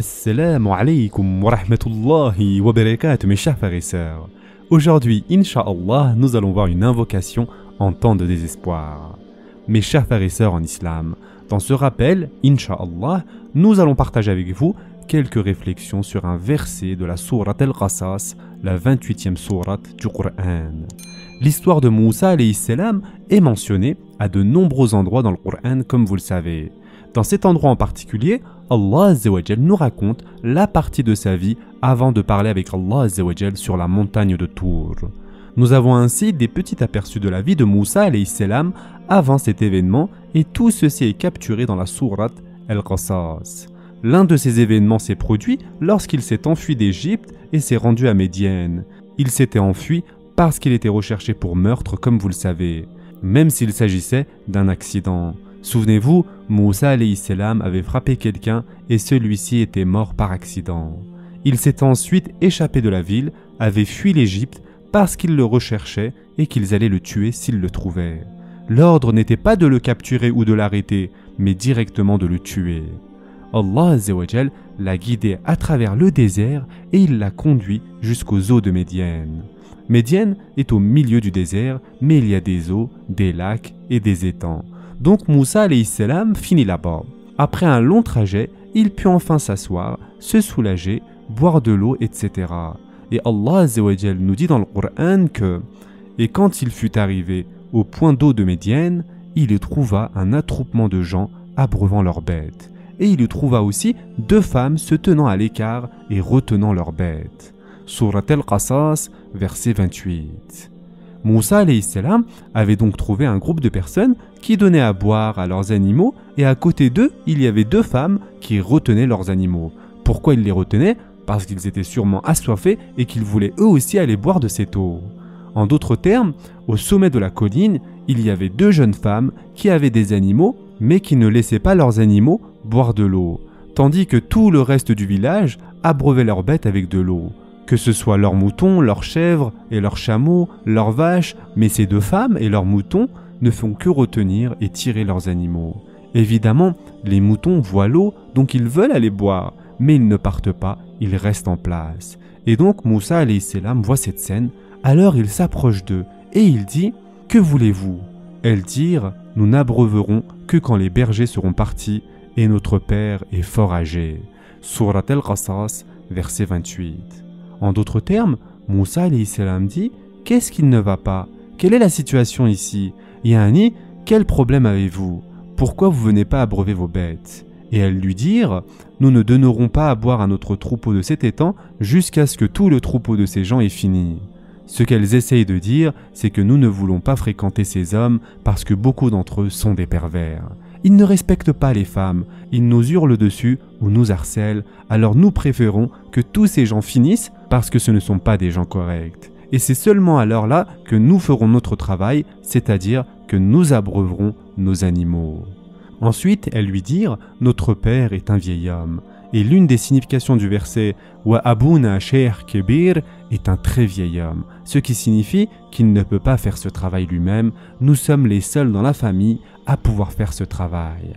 Assalamu alaikum wa rahmatullahi wa barakatuh mes chers frères et sœurs. Aujourd'hui, Inch'Allah, nous allons voir une invocation en temps de désespoir. Mes chers frères et sœurs en islam, dans ce rappel, Inch'Allah, nous allons partager avec vous quelques réflexions sur un verset de la sourate Al-Qasas, la 28e sourate du Coran. L'histoire de Moussa alayhi salam est mentionnée à de nombreux endroits dans le Coran comme vous le savez. Dans cet endroit en particulier, Allah Azza wa Jal nous raconte la partie de sa vie avant de parler avec Allah Azza wa Jal sur la montagne de Tour. Nous avons ainsi des petits aperçus de la vie de Moussa alayhi salam avant cet événement et tout ceci est capturé dans la sourate Al-Qasas. L'un de ces événements s'est produit lorsqu'il s'est enfui d'Égypte et s'est rendu à Médiane. Il s'était enfui parce qu'il était recherché pour meurtre comme vous le savez, même s'il s'agissait d'un accident. Souvenez-vous, Moussa alayhi salam avait frappé quelqu'un et celui-ci était mort par accident. Il s'était ensuite échappé de la ville, avait fui l'Égypte parce qu'ils le recherchaient et qu'ils allaient le tuer s'ils le trouvaient. L'ordre n'était pas de le capturer ou de l'arrêter, mais directement de le tuer. Allah Azza wa Jal l'a guidé à travers le désert et il l'a conduit jusqu'aux eaux de Médiane. Médiane est au milieu du désert, mais il y a des eaux, des lacs et des étangs. Donc Moussa alayhi salam finit là-bas. Après un long trajet, il put enfin s'asseoir, se soulager, boire de l'eau, etc. Et Allah Azza wa Jal nous dit dans le Coran que « Et quand il fut arrivé au point d'eau de Médiane, il y trouva un attroupement de gens abreuvant leurs bêtes. Et il y trouva aussi deux femmes se tenant à l'écart et retenant leurs bêtes. » Surat Al-Qasas, verset 28. Moussa alayhi salam avait donc trouvé un groupe de personnes qui donnaient à boire à leurs animaux et à côté d'eux, il y avait deux femmes qui retenaient leurs animaux. Pourquoi ils les retenaient? Parce qu'ils étaient sûrement assoiffés et qu'ils voulaient eux aussi aller boire de cette eau. En d'autres termes, au sommet de la colline, il y avait deux jeunes femmes qui avaient des animaux mais qui ne laissaient pas leurs animaux boire de l'eau, tandis que tout le reste du village abreuvait leurs bêtes avec de l'eau. Que ce soit leurs moutons, leurs chèvres et leurs chameaux, leurs vaches, mais ces deux femmes et leurs moutons ne font que retenir et tirer leurs animaux. Évidemment, les moutons voient l'eau, donc ils veulent aller boire, mais ils ne partent pas, ils restent en place. Et donc Moussa alayhi salam voit cette scène, alors il s'approche d'eux et il dit « Que voulez-vous » Elles dirent « Nous n'abreuverons que quand les bergers seront partis et notre père est fort âgé. » Surat Al-Qasas, verset 28. En d'autres termes, Moussa alayhi salam dit « Qu'est-ce qui ne va pas? Quelle est la situation ici? Yani, quel problème avez-vous? Pourquoi vous venez pas abreuver vos bêtes ?» Et elles lui dirent « Nous ne donnerons pas à boire à notre troupeau de cet étang jusqu'à ce que tout le troupeau de ces gens ait fini. » Ce qu'elles essayent de dire, c'est que nous ne voulons pas fréquenter ces hommes parce que beaucoup d'entre eux sont des pervers. Ils ne respectent pas les femmes, ils nous hurlent dessus ou nous harcèlent, alors nous préférons que tous ces gens finissent parce que ce ne sont pas des gens corrects. Et c'est seulement alors là que nous ferons notre travail, c'est-à-dire que nous abreuverons nos animaux. Ensuite, elles lui dirent « Notre père est un vieil homme ». Et l'une des significations du verset « Wa abuna sheikh kebir » est un très vieil homme, ce qui signifie qu'il ne peut pas faire ce travail lui-même, nous sommes les seuls dans la famille à pouvoir faire ce travail.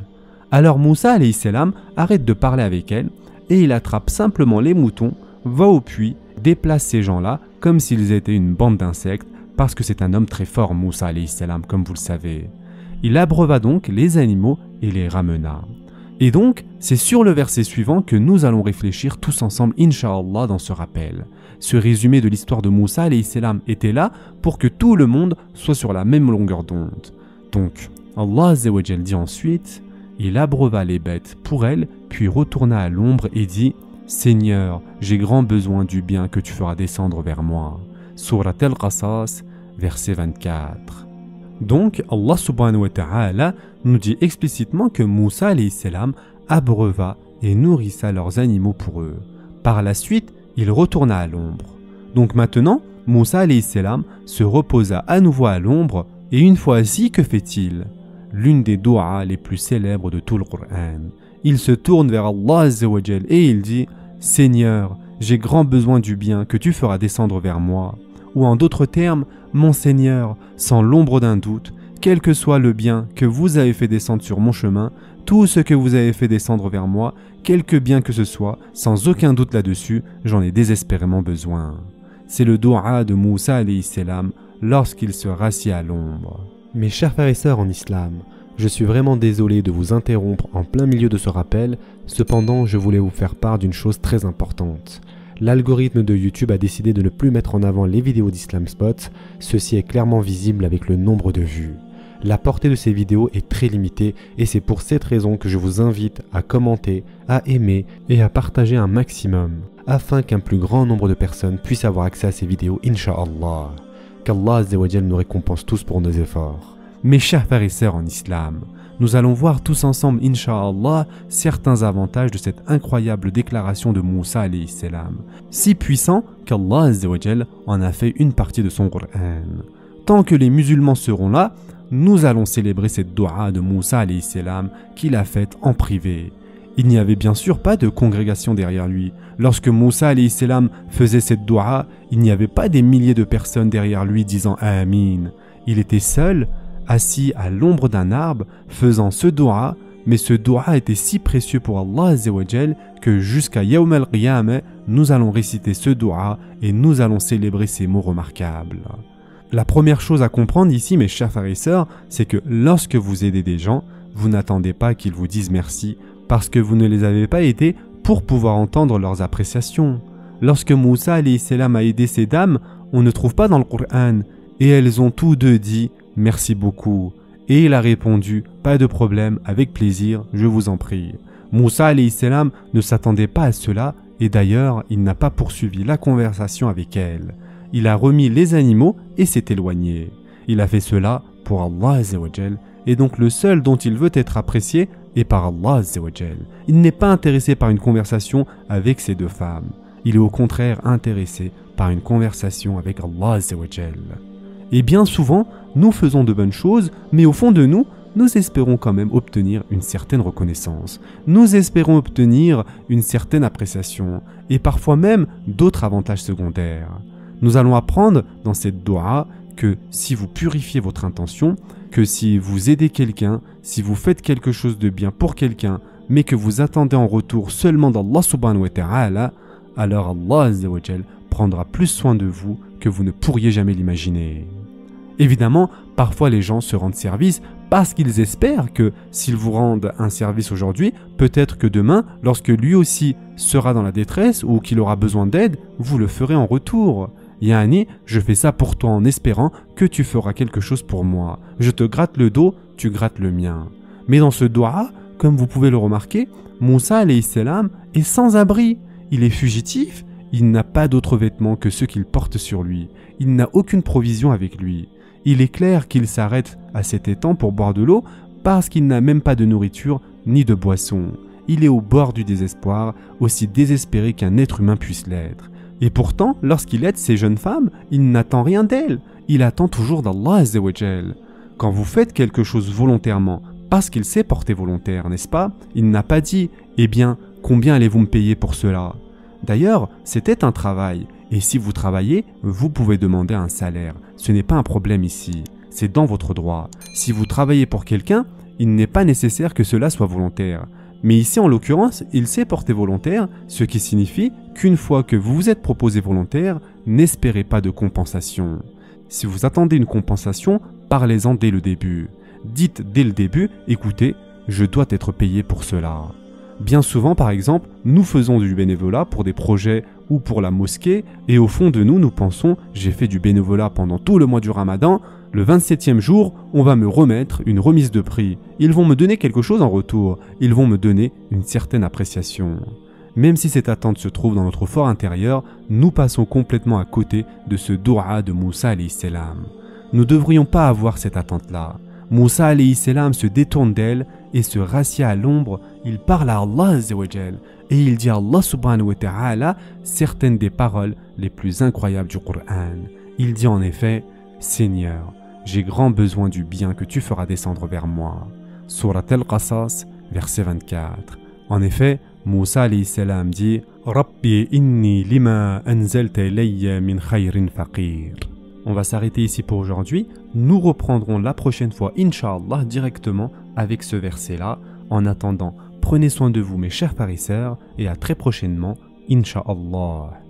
Alors Moussa alayhi salam arrête de parler avec elle et il attrape simplement les moutons, va au puits, déplace ces gens-là comme s'ils étaient une bande d'insectes parce que c'est un homme très fort Moussa alayhi salam comme vous le savez. Il abreuva donc les animaux et les ramena. Et donc, c'est sur le verset suivant que nous allons réfléchir tous ensemble, Inch'Allah, dans ce rappel. Ce résumé de l'histoire de Moussa alayhi salam était là pour que tout le monde soit sur la même longueur d'onde. Donc, Allah Azza wa Jal dit ensuite, il abreuva les bêtes pour elle, puis retourna à l'ombre et dit « Seigneur, j'ai grand besoin du bien que tu feras descendre vers moi. » Surat Al-Qasas, verset 24. Donc, Allah subhanahu wa ta'ala nous dit explicitement que Moussa alayhi salam abreuva et nourrissa leurs animaux pour eux. Par la suite, il retourna à l'ombre. Donc maintenant, Moussa alayhi salam se reposa à nouveau à l'ombre et une fois assis, que fait-il? L'une des doua les plus célèbres de tout le Coran. Il se tourne vers Allah Azza wa Jal et il dit « Seigneur, j'ai grand besoin du bien que tu feras descendre vers moi. » Ou en d'autres termes, « Mon Seigneur, sans l'ombre d'un doute, quel que soit le bien que vous avez fait descendre sur mon chemin, tout ce que vous avez fait descendre vers moi, quelque bien que ce soit, sans aucun doute là-dessus, j'en ai désespérément besoin. C'est le doua de Moussa alayhi salam lorsqu'il se rassit à l'ombre. Mes chers frères et sœurs en islam, je suis vraiment désolé de vous interrompre en plein milieu de ce rappel, cependant je voulais vous faire part d'une chose très importante. L'algorithme de YouTube a décidé de ne plus mettre en avant les vidéos d'Islam Spot, ceci est clairement visible avec le nombre de vues. La portée de ces vidéos est très limitée et c'est pour cette raison que je vous invite à commenter, à aimer et à partager un maximum, afin qu'un plus grand nombre de personnes puissent avoir accès à ces vidéos, Inch'Allah. Qu'Allah Azza wa Jal nous récompense tous pour nos efforts. Mes chers frères et sœurs en islam, nous allons voir tous ensemble, Inch'Allah, certains avantages de cette incroyable déclaration de Moussa alayhi salam, si puissant qu'Allah Azza wa Jal en a fait une partie de son Coran. Tant que les musulmans seront là, nous allons célébrer cette doua de Moussa alayhi salam qu'il a faite en privé. Il n'y avait bien sûr pas de congrégation derrière lui. Lorsque Moussa alayhi salam faisait cette doua, il n'y avait pas des milliers de personnes derrière lui disant Amin. Il était seul, assis à l'ombre d'un arbre, faisant ce doua, mais ce doua était si précieux pour Allah Azza wa Jal que jusqu'à Yawm al-Qiyamah, nous allons réciter ce doua et nous allons célébrer ces mots remarquables. La première chose à comprendre ici, mes chers frères et sœurs, c'est que lorsque vous aidez des gens, vous n'attendez pas qu'ils vous disent merci, parce que vous ne les avez pas aidés pour pouvoir entendre leurs appréciations. Lorsque Moussa alayhi salam a aidé ces dames, on ne trouve pas dans le Coran, et elles ont tous deux dit « merci beaucoup ». Et il a répondu « pas de problème, avec plaisir, je vous en prie ». Moussa alayhi salam ne s'attendait pas à cela, et d'ailleurs, il n'a pas poursuivi la conversation avec elles. Il a remis les animaux et s'est éloigné. Il a fait cela pour Allah Azza wa Jal, et donc le seul dont il veut être apprécié est par Allah Azza wa Jal. Il n'est pas intéressé par une conversation avec ces deux femmes. Il est au contraire intéressé par une conversation avec Allah Azza wa Jal. Et bien souvent, nous faisons de bonnes choses, mais au fond de nous, nous espérons quand même obtenir une certaine reconnaissance. Nous espérons obtenir une certaine appréciation, et parfois même d'autres avantages secondaires. Nous allons apprendre dans cette doua que si vous purifiez votre intention, que si vous aidez quelqu'un, si vous faites quelque chose de bien pour quelqu'un, mais que vous attendez en retour seulement d'Allah subhanahu wa ta'ala, alors Allah Azza wa Jal prendra plus soin de vous que vous ne pourriez jamais l'imaginer. Évidemment, parfois les gens se rendent service parce qu'ils espèrent que s'ils vous rendent un service aujourd'hui, peut-être que demain, lorsque lui aussi sera dans la détresse ou qu'il aura besoin d'aide, vous le ferez en retour. Yani, je fais ça pour toi en espérant que tu feras quelque chose pour moi. Je te gratte le dos, tu grattes le mien. Mais dans ce doua, comme vous pouvez le remarquer, Moussa alayhi salam est sans abri. Il est fugitif, il n'a pas d'autres vêtements que ceux qu'il porte sur lui. Il n'a aucune provision avec lui. Il est clair qu'il s'arrête à cet étang pour boire de l'eau parce qu'il n'a même pas de nourriture ni de boisson. Il est au bord du désespoir, aussi désespéré qu'un être humain puisse l'être. Et pourtant, lorsqu'il aide ces jeunes femmes, il n'attend rien d'elles. Il attend toujours d'Allah Azza wa Jal. Quand vous faites quelque chose volontairement, parce qu'il s'est porté volontaire, n'est-ce pas? Il n'a pas dit « Eh bien, combien allez-vous me payer pour cela ?» D'ailleurs, c'était un travail. Et si vous travaillez, vous pouvez demander un salaire. Ce n'est pas un problème ici. C'est dans votre droit. Si vous travaillez pour quelqu'un, il n'est pas nécessaire que cela soit volontaire. Mais ici, en l'occurrence, il s'est porté volontaire, ce qui signifie qu'une fois que vous vous êtes proposé volontaire, n'espérez pas de compensation. Si vous attendez une compensation, parlez-en dès le début. Dites dès le début, écoutez, je dois être payé pour cela. Bien souvent, par exemple, nous faisons du bénévolat pour des projets ou pour la mosquée, et au fond de nous, nous pensons, j'ai fait du bénévolat pendant tout le mois du Ramadan, le 27e jour, on va me remettre une remise de prix. Ils vont me donner quelque chose en retour. Ils vont me donner une certaine appréciation. Même si cette attente se trouve dans notre fort intérieur, nous passons complètement à côté de ce doua de Moussa alayhi salam. Nous ne devrions pas avoir cette attente-là. Moussa alayhi salam se détourne d'elle et se rassied à l'ombre. Il parle à Allah Azza wa Jal et il dit à Allah subhanahu wa ta'ala certaines des paroles les plus incroyables du Coran. Il dit en effet « Seigneur, j'ai grand besoin du bien que tu feras descendre vers moi. » Surat al-Qasas, verset 24. En effet, Moussa alayhi salam dit « Rabbi inni lima anzalta ilayya min khayrin faqir » on va s'arrêter ici pour aujourd'hui. Nous reprendrons la prochaine fois, Inch'Allah, directement avec ce verset-là. En attendant, prenez soin de vous mes chers frères et sœurs et à très prochainement, Inch'Allah.